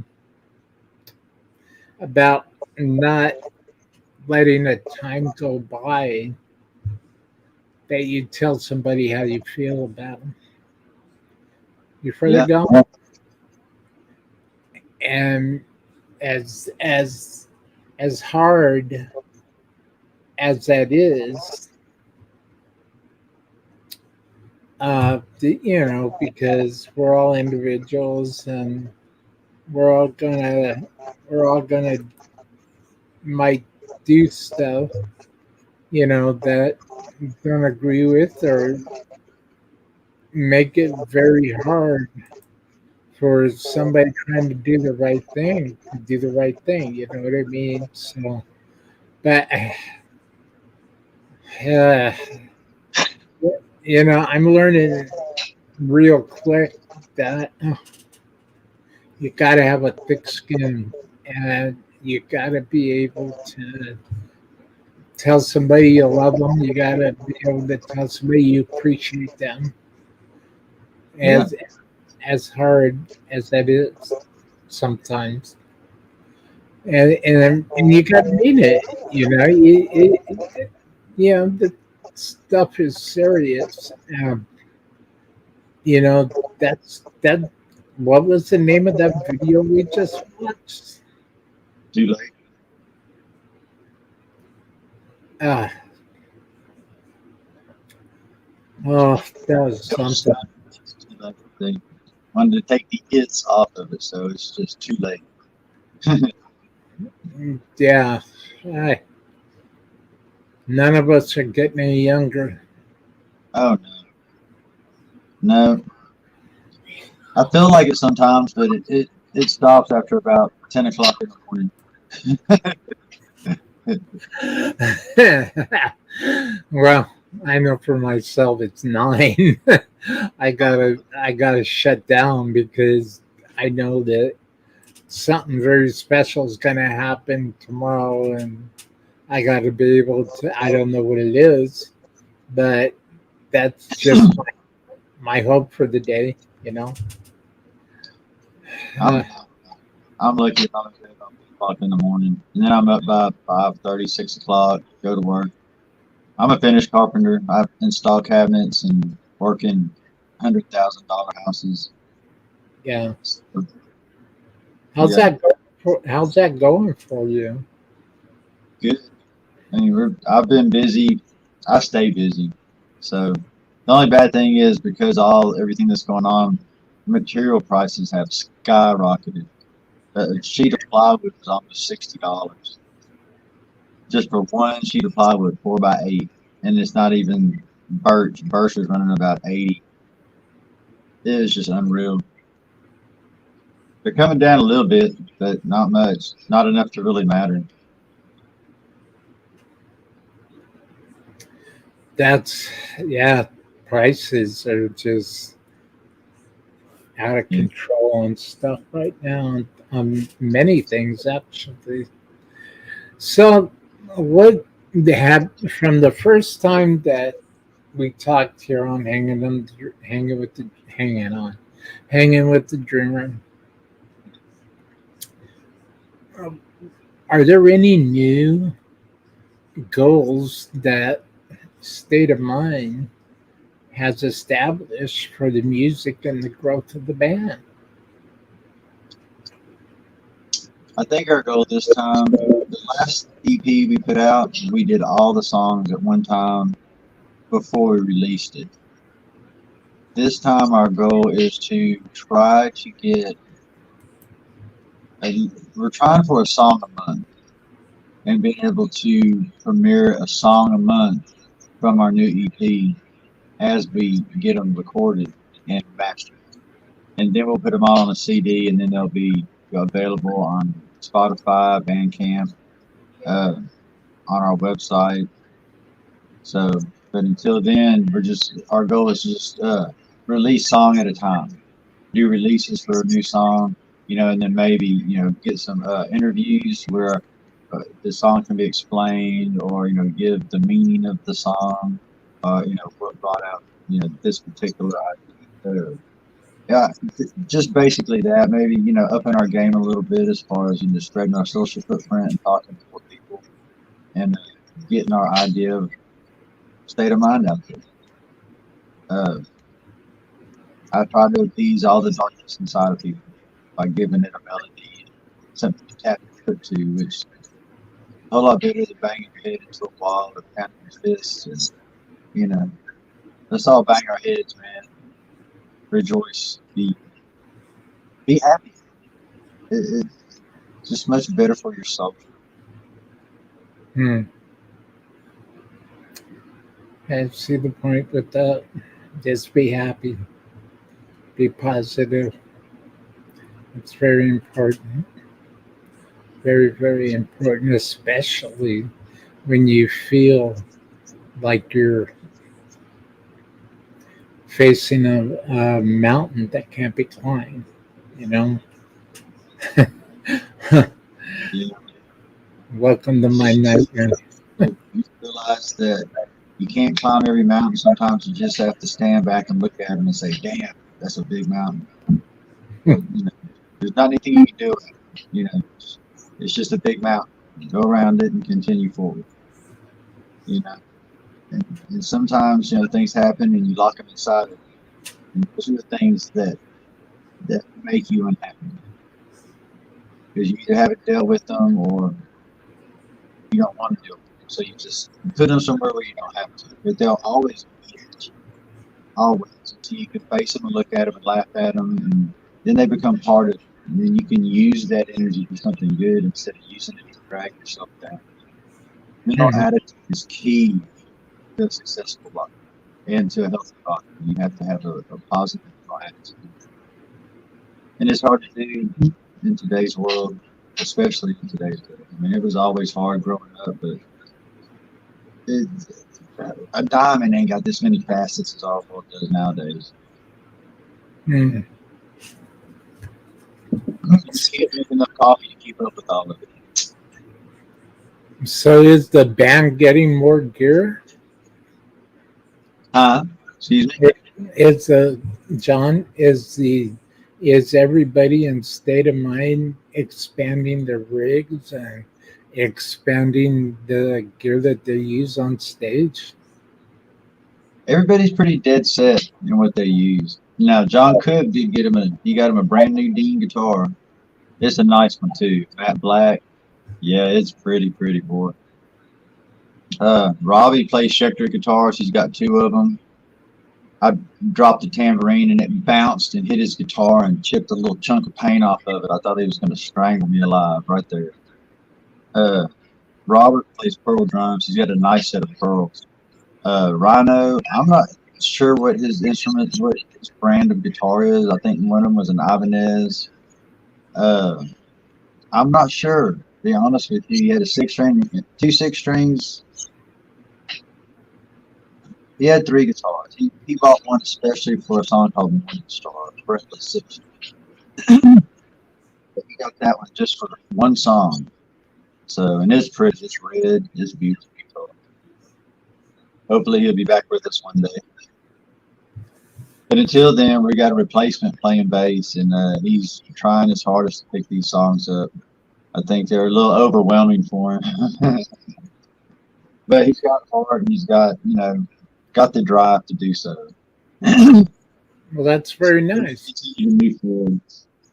about not letting a time go by that you tell somebody how you feel about them. You further Yeah. go, and as hard as that is, because we're all individuals and we're all gonna might do stuff, that you don't agree with, or make it very hard for somebody trying to do the right thing to do the right thing. You know what I mean? So, but uh, I'm learning real quick that you got to have a thick skin, and you got to be able to tell somebody you love them. You got to be able to tell somebody you appreciate them. Yeah. As hard as that is sometimes, and you got to mean it. The stuff is serious. You know, that's that. What was the name of that video we just watched? Too late. Ah, oh, that was Don't something. stop. It's too late. wanted to take the "it's" off of it, so it's just too late. Yeah. I, none of us are getting any younger. Oh no, no. I feel like it sometimes, but it stops after about 10 o'clock in the morning. Well, I know for myself it's 9. I gotta shut down because I know that something very special is gonna happen tomorrow, and I gotta be able to. I don't know what it is, but that's just my hope for the day. You know. Uh, I'm I'm lucky if I'm in bed about 8 o'clock in the morning, and then I'm up by 5:30, 6 o'clock. Go to work. I'm a finished carpenter. I install cabinets and work in $100,000 houses. yeah. So, How's yeah, that? How's that going for you? good. I mean, I've been busy. I stay busy. So the only bad thing is because everything that's going on, material prices have skyrocketed. A sheet of plywood was almost $60 just for one sheet of plywood, 4x8, and it's not even birch. Birch was running about 80. It was just unreal. They're coming down a little bit, but not much. Not enough to really matter. That's yeah. Prices are just out of Yeah. control on stuff right now. On many things actually. So, what they had from the first time that we talked here on hanging with the dreamer. um, Are there any new goals that State of Mind has established for the music and the growth of the band? I think our goal this time, the last EP we put out, we did all the songs at one time before we released it. This time, our goal is to try to get we're trying for a song a month and being able to premiere a song a month from our new EP as we get them recorded and mastered. And then we'll put them all on a CD, and then they'll be available on Spotify, Bandcamp, on our website. So, but until then, our goal is just release song at a time. Do releases for a new song, and then maybe get some interviews where the song can be explained, or give the meaning of the song, what brought out this particular idea. Yeah, just basically that. Maybe upping our game a little bit as far as spreading our social footprint and talking to more people and getting our idea of State of Mind out there. I try to appease all the darkness inside of people by giving it a melody, something to tap your foot to, which is a whole lot better than banging your head into a wall or pounding your fists. And let's all bang our heads, man. Rejoice, be happy. It's just much better for your soul. I see the point with that. Just be happy, be positive. It's very important. Very, very important, especially when you feel like you're facing a mountain that can't be climbed, you know? Yeah. Welcome to my nightmare. You realize that you can't climb every mountain. Sometimes you just have to stand back and look at them and say, damn, that's a big mountain. But, there's not anything you can do. It's just a big mountain. Go around it and continue forward. And sometimes, things happen and you lock them inside of you. And those are the things that make you unhappy. Because you either haven't dealt with them or you don't want to deal with them. So you just put them somewhere where you don't have to. But they'll always be here. Always. So you can face them and look at them and laugh at them, and then they become part of it. And then you can use that energy for something good instead of using it to drag yourself down. Mental attitude is key to a successful life and to a healthy body. You have to have a positive mental attitude. And it's hard to do in today's world, especially in today's world. I mean, it was always hard growing up, but a diamond ain't got this many facets as our world does nowadays. Mm. You just can't drink enough coffee to keep up with all of it. So is the band getting more gear? Excuse me? Is John, is everybody in State of Mind expanding their rigs and expanding the gear that they use on stage? Everybody's pretty dead set in what they use. Now, John Cook did get him he got him a brand new Dean guitar. It's a nice one too, matte black. Yeah, it's pretty, boy. Robbie plays Schecter guitars. He's got 2 of them. I dropped a tambourine and it bounced and hit his guitar and chipped a little chunk of paint off of it. I thought he was going to strangle me alive right there. Robert plays pearl drums. He's got a nice set of pearls. Rhino, I'm not sure what his instrument, what his brand of guitar is. I think one of them was an Ibanez. I'm not sure, to be honest with you. He had a 6-string, 2 6-strings. He had 3 guitars. He bought one especially for a song called Morning Star, Breathless 6. But he got that one just for one song. So, and it's pretty, it's red, it's beautiful. Hopefully he'll be back with us one day. But until then, we got a replacement playing bass, and he's trying his hardest to pick these songs up. I think they're a little overwhelming for him. But he's got heart, and he's got, got the drive to do so. Well, that's very nice. Continue to move forward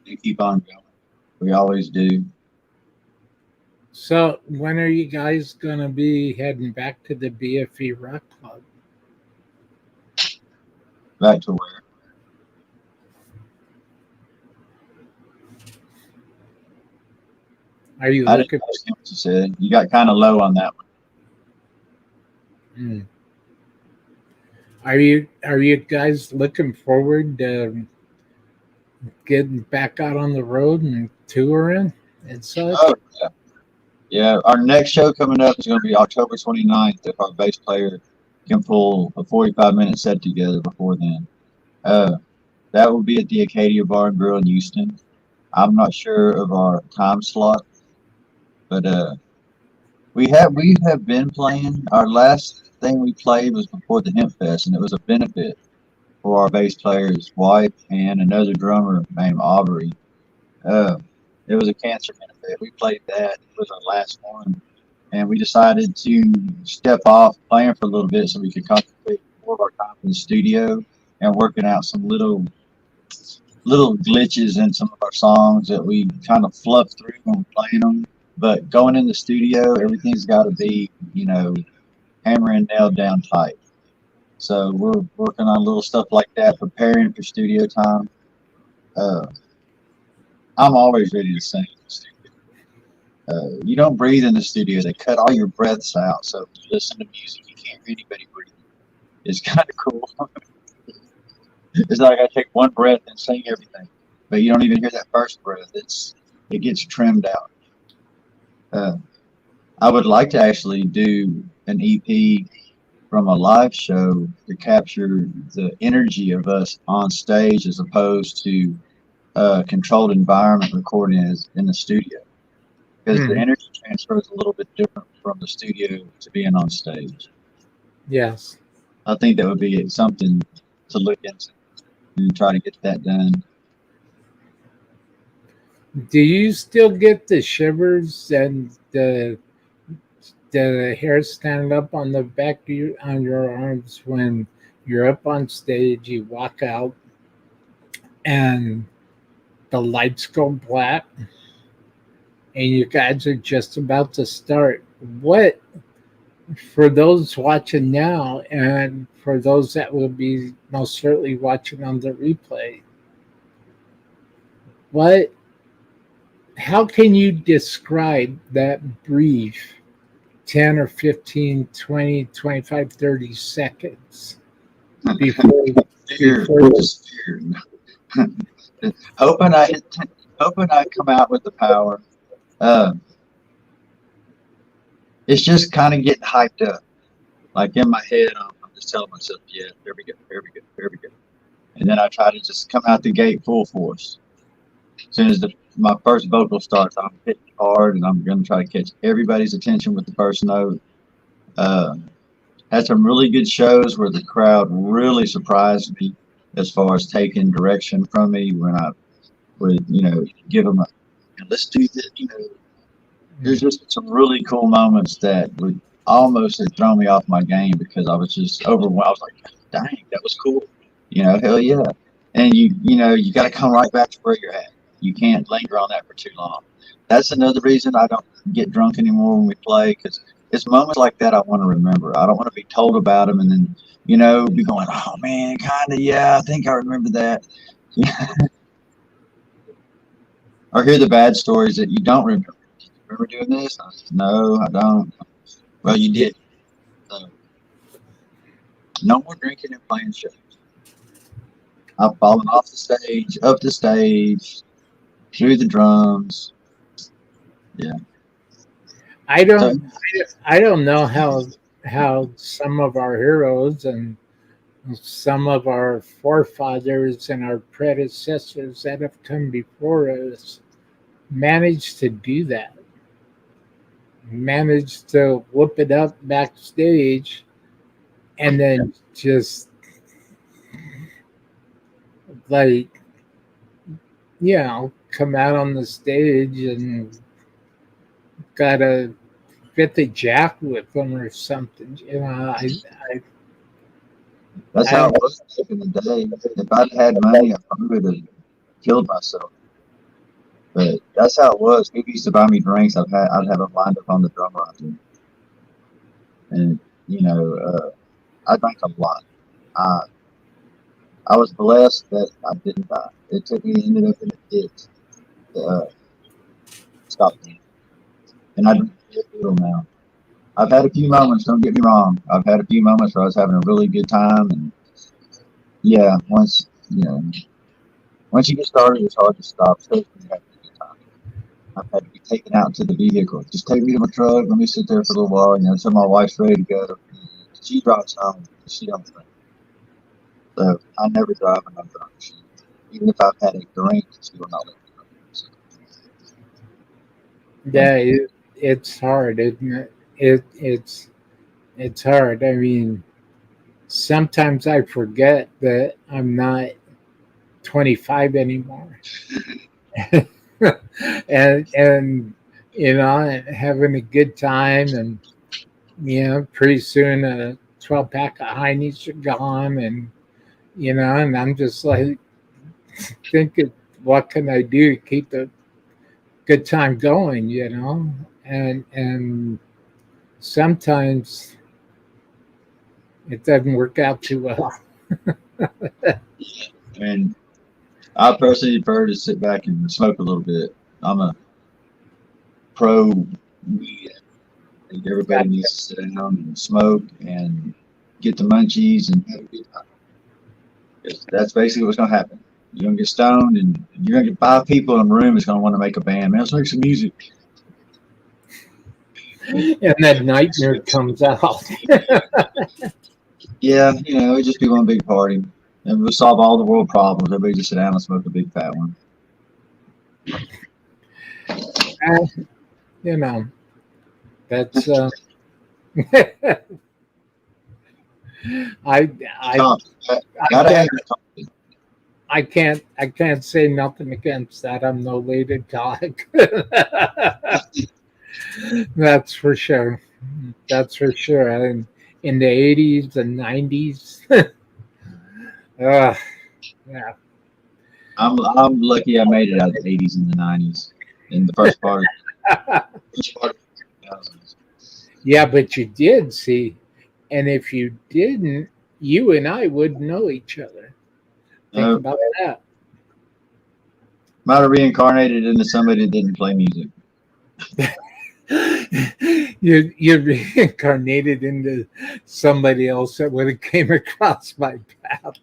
and keep on going. We always do. So when are you guys going to be heading back to the BFE Rock Club? Back to where? Are you I didn't looking? understand what you said. You got kind of low on that one. Are you guys looking forward to getting back out on the road and touring and such? Oh, yeah. Yeah, our next show coming up is going to be October 29th if our bass player can pull a 45-minute set together before then. That will be at the Acadia Bar and Grill in Houston. I'm not sure of our time slot, but we have been playing. Our last thing we played was before the Hemp Fest, and it was a benefit for our bass player's wife and another drummer named Aubrey. It was a cancer benefit. We played that. It was our last one, and we decided to step off playing for a little bit so we could concentrate more of our time in the studio and working out some little glitches in some of our songs that we kind of fluff through when we're playing them. But going in the studio, everything's got to be, hammer and nailed down tight. So we're working on little stuff like that, preparing for studio time. I'm always ready to sing in the studio. You don't breathe in the studio. They cut all your breaths out. So if you listen to music, you can't hear anybody breathe. It's kind of cool. It's like I take one breath and sing everything. But you don't even hear that first breath. It gets trimmed out. I would like to actually do an EP from a live show to capture the energy of us on stage as opposed to controlled environment recording in the studio, because the energy transfer is a little bit different from the studio to being on stage. Yes. I think that would be something to look into and try to get that done. Do you still get the shivers and the hair stand up on the back of on your arms when you're up on stage, you walk out and the lights go black and you guys are just about to start? What for those watching now, and for those that will be most certainly watching on the replay, what? How can you describe that brief 10 or 15, 20, 25, 30 seconds before Fear, before just fear. hoping I hoping I come out with the power. Uh, it's just kind of getting hyped up. Like in my head, I'm just telling myself, yeah, there we go, there we go, there we go. And then I try to just come out the gate full force. As soon as my first vocal starts, I'm hitting hard, and I'm going to try to catch everybody's attention with the first note. Had some really good shows where the crowd really surprised me as far as taking direction from me when I would, give them let's do this. There's just some really cool moments that would almost have thrown me off my game because I was just overwhelmed. I was like, dang, that was cool. Hell yeah. And you got to come right back to where you're at. You can't linger on that for too long. That's another reason I don't get drunk anymore when we play, because it's moments like that I want to remember. I don't want to be told about them and then, be going, oh man, kind of, yeah, I think I remember that. Or hear the bad stories that you don't remember. Remember doing this? I said, no, I don't. Well, you did. So, no more drinking and playing shows. I've fallen off the stage, up the stage, through the drums. Yeah. I don't know how some of our heroes and some of our forefathers and our predecessors that have come before us managed to do that. Managed to whoop it up backstage and then just like, come out on the stage and got a fifth of jack with them or something. That's how it was back in the day. If I'd had money, I probably would have killed myself. But that's how it was. People used to buy me drinks. I'd have them lined up on the drum line. And, I drank a lot. I was blessed that I didn't die. It took me, ended up in the ditch to stop me. And I drink a little now. I've had a few moments, don't get me wrong. I've had a few moments where I was having a really good time. And, yeah, once you get started, it's hard to stop, especially when you have a good time. I've had to be taken out to the vehicle. Just take me to my truck. Let me sit there for a little while. Until my wife's ready to go. She drives home. She don't drink. So I never drive when I'm drunk. Even if I've had a drink, she will not let me drink. So, Yeah, it's hard, isn't it? It's hard. I mean, sometimes I forget that I'm not 25 anymore, and having a good time, and pretty soon a 12-pack of Heinies are gone, and and I'm just like thinking, what can I do to keep the good time going, and sometimes it doesn't work out too well. and I personally prefer to sit back and smoke a little bit. I'm a pro weed. I think everybody needs to sit down and smoke and get the munchies and have a good time. That's basically what's going to happen. You're going to get stoned, and you're going to get 5 people in the room that's going to want to make a band. Man, let's make some music. And that nightmare comes out. Yeah, it'd just be one big party. And we'll solve all the world problems. Everybody just sit down and smoke a big fat one. That's I Gotta have your coffee. I can't say nothing against that. I'm no lady dog. That's for sure. That's for sure. And in the 80s and 90s. Yeah. I'm lucky I made it out of the 80s and the 90s in the first part of the 2000s. Yeah, but you did see, and if you didn't, you and I wouldn't know each other. Think No, about that. might have reincarnated into somebody that didn't play music. You're reincarnated into somebody else that would have came across my path.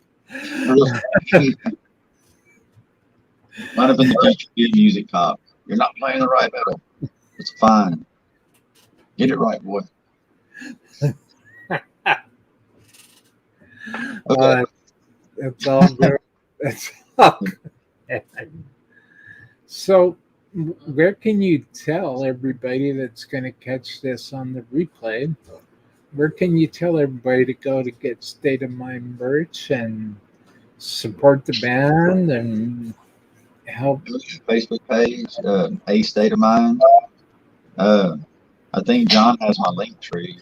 Might have been the country kid music cop. You're not playing the right metal. It's fine. Get it right, boy. Okay. That's all good. That's all good. So, where can you tell everybody that's going to catch this on the replay? Where can you tell everybody to go to get State of Mind merch and support the band and help? Facebook page, A State of Mind. I think John has my link tree.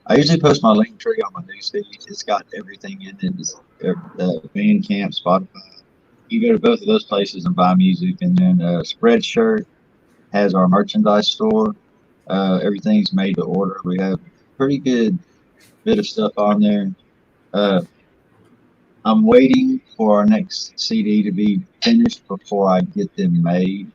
I usually post my link tree on my newsfeed. It's got everything in it. It's, Bandcamp, Spotify. You go to both of those places and buy music. And then Spreadshirt has our merchandise store. Everything's made to order. We have pretty good bit of stuff on there. I'm waiting for our next CD to be finished before I get them made.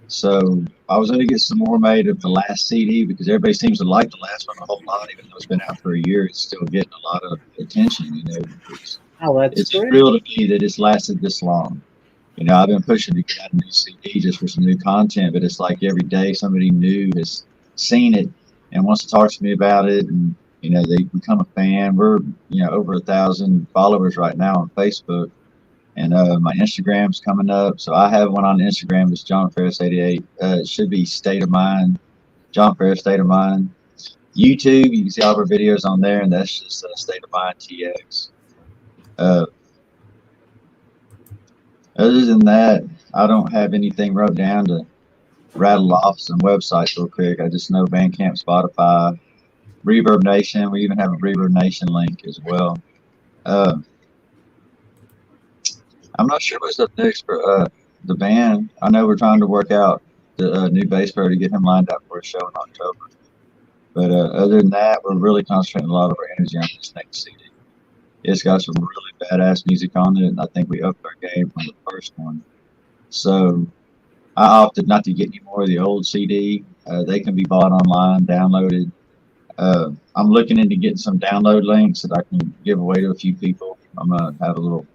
So I was going to get some more made of the last CD because everybody seems to like the last one a whole lot, even though it's been out for a year. It's still getting a lot of attention. It's great. real to me that it's lasted this long. I've been pushing to get out a new CD just for some new content, but it's like every day somebody new has seen it and wants to talk to me about it, and they become a fan. We're over 1,000 followers right now on Facebook. And my Instagram's coming up. So I have one on Instagram. It's John Ferris 88. It should be State of Mind. John Ferris State of Mind. YouTube, you can see all of our videos on there, and that's just State of Mind TX. Other than that, I don't have anything wrote down to rattle off some websites real quick. I just know Bandcamp, Spotify, Reverb Nation. We even have a Reverb Nation link as well. I'm not sure what's up next for the band. I know we're trying to work out the new bass player to get him lined up for a show in October. But other than that, we're really concentrating a lot of our energy on this next CD. It's got some really badass music on it, and I think we upped our game from the first one. So I opted not to get any more of the old CD. They can be bought online, downloaded. I'm looking into getting some download links that I can give away to a few people. I'm going to have a little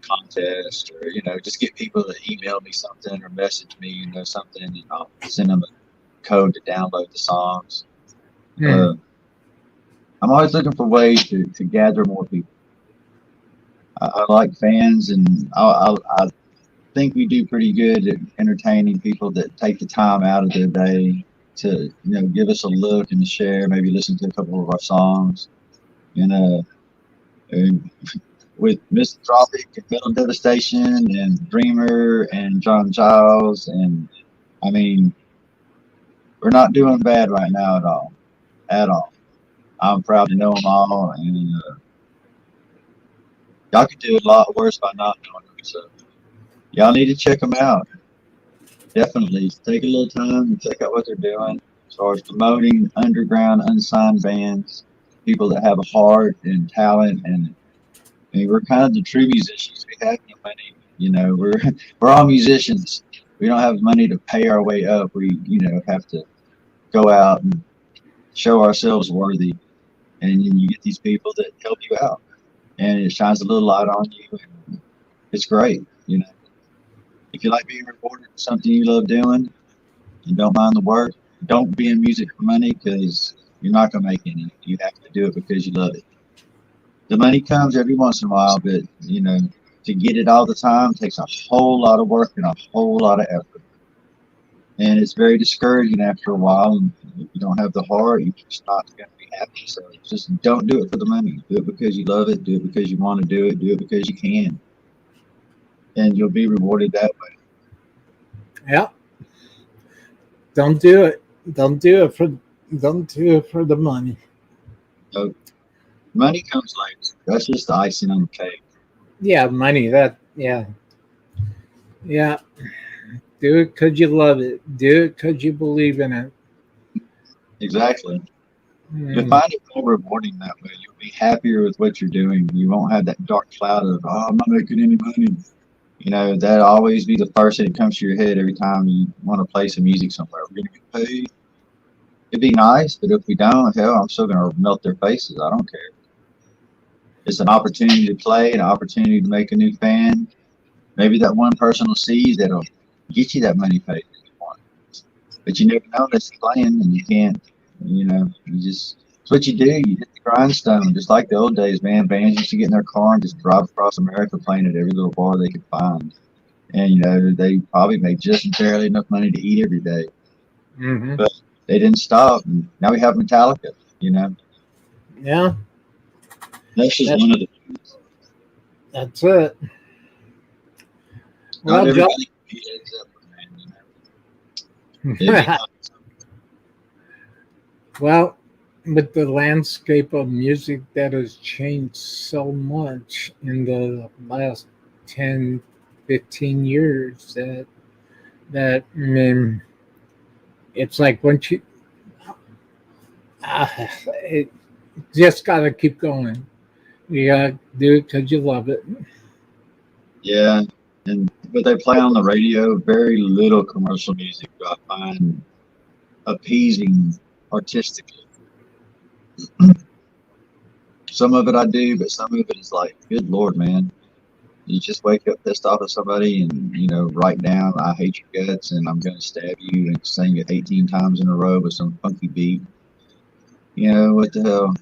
contest, or just get people to email me something or message me something, and I'll send them a code to download the songs. I'm always looking for ways to gather more people. I like fans, and I think we do pretty good at entertaining people that take the time out of their day to give us a look and share, maybe listen to a couple of our songs, and with Misanthropic and Metal Devastation and Dreamer and John Giles. And I mean, we're not doing bad right now at all. At all. I'm proud to know them all. And y'all could do a lot worse by not knowing them. So y'all need to check them out. Definitely take a little time and check out what they're doing as far as promoting underground, unsigned bands, people that have a heart and talent. And we're kind of the true musicians. We have no money, we're all musicians. We don't have money to pay our way up. We, have to go out and show ourselves worthy. And you get these people that help you out, and it shines a little light on you, and it's great. If you like being recorded for something you love doing, and don't mind the work, don't be in music for money, because you're not going to make any. You have to do it because you love it. The money comes every once in a while, but to get it all the time takes a whole lot of work and a whole lot of effort, and it's very discouraging after a while. And if you don't have the heart, you're just not going to be happy. So just don't do it for the money. Do it because you love it. Do it because you want to do it. Do it because you can, and you'll be rewarded that way. Yeah. Don't do it. Don't do it for the money. So money comes later. That's just the icing on the cake. Yeah, money. Yeah. Do it because you love it. Do it because you believe in it. Exactly. You'll Mm. find it more rewarding that way. You'll be happier with what you're doing. You won't have that dark cloud of, oh, I'm not making any money. You know, that'll always be the first thing that comes to your head every time you want to play some music somewhere. We're going to get paid. It'd be nice, but if we don't, hell, I'm still going to melt their faces. I don't care. It's an opportunity to play, an opportunity to make a new fan. Maybe that one person will see you that'll get you that money paid that you want. But you never know unless you're playing, and you can't, you know, you just, it's what you do. You hit the grindstone, just like the old days, man. Bands used to get in their car and just drive across America playing at every little bar they could find. And, you know, they probably made just barely enough money to eat every day. Mm-hmm. But they didn't stop. And now we have Metallica, you know. Yeah, That's just That- one of the, that's it. not Well, John, everybody can be Led Zeppelin, man, you know. It'd be nice. well, with the landscape of music that has changed so much in the last 10, 15 years, that I mean, it's like once you, it just got to keep going. You got to do it because you love it. Yeah, and but they play on the radio very little commercial music. I find appeasing artistically. Some of it I do, but some of it is like, good Lord, man. You just wake up pissed off at somebody and, you know, write down, I hate your guts and I'm going to stab you and sing it 18 times in a row with some funky beat. You know, what the hell?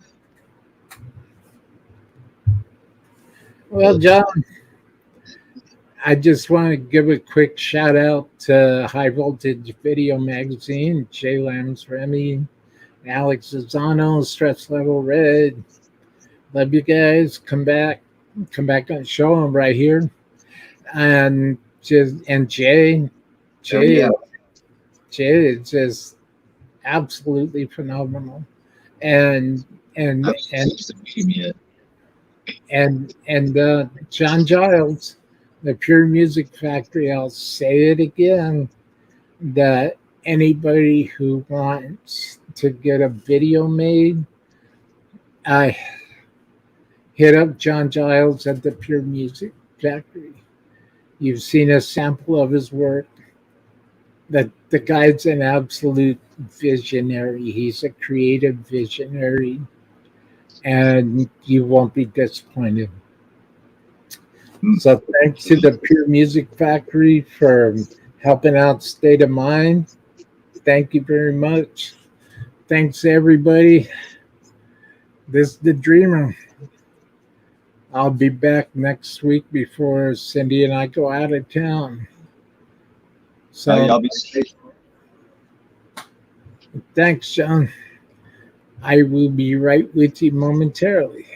Well, John, I just want to give a quick shout out to High Voltage Video Magazine, Jay Lambs Remy, Alex Zano, Stress Level Red. Love you guys. Come back and show them right here. And Jay, Yeah. Jay is just absolutely phenomenal. And and I haven't and seen to meet him yet. and John Giles, the Pure Music Factory. I'll say it again, that anybody who wants to get a video made, I hit up John Giles at the Pure Music Factory. You've seen a sample of his work. That the guy's an absolute visionary. He's a creative visionary, and you won't be disappointed. So thanks to the Pure Music Factory for helping out State of Mind. Thank you very much. Thanks everybody. This is the Dreamer. I'll be back next week before Cindy and I go out of town. So So y'all be safe. thanks, John. I will be right with you momentarily.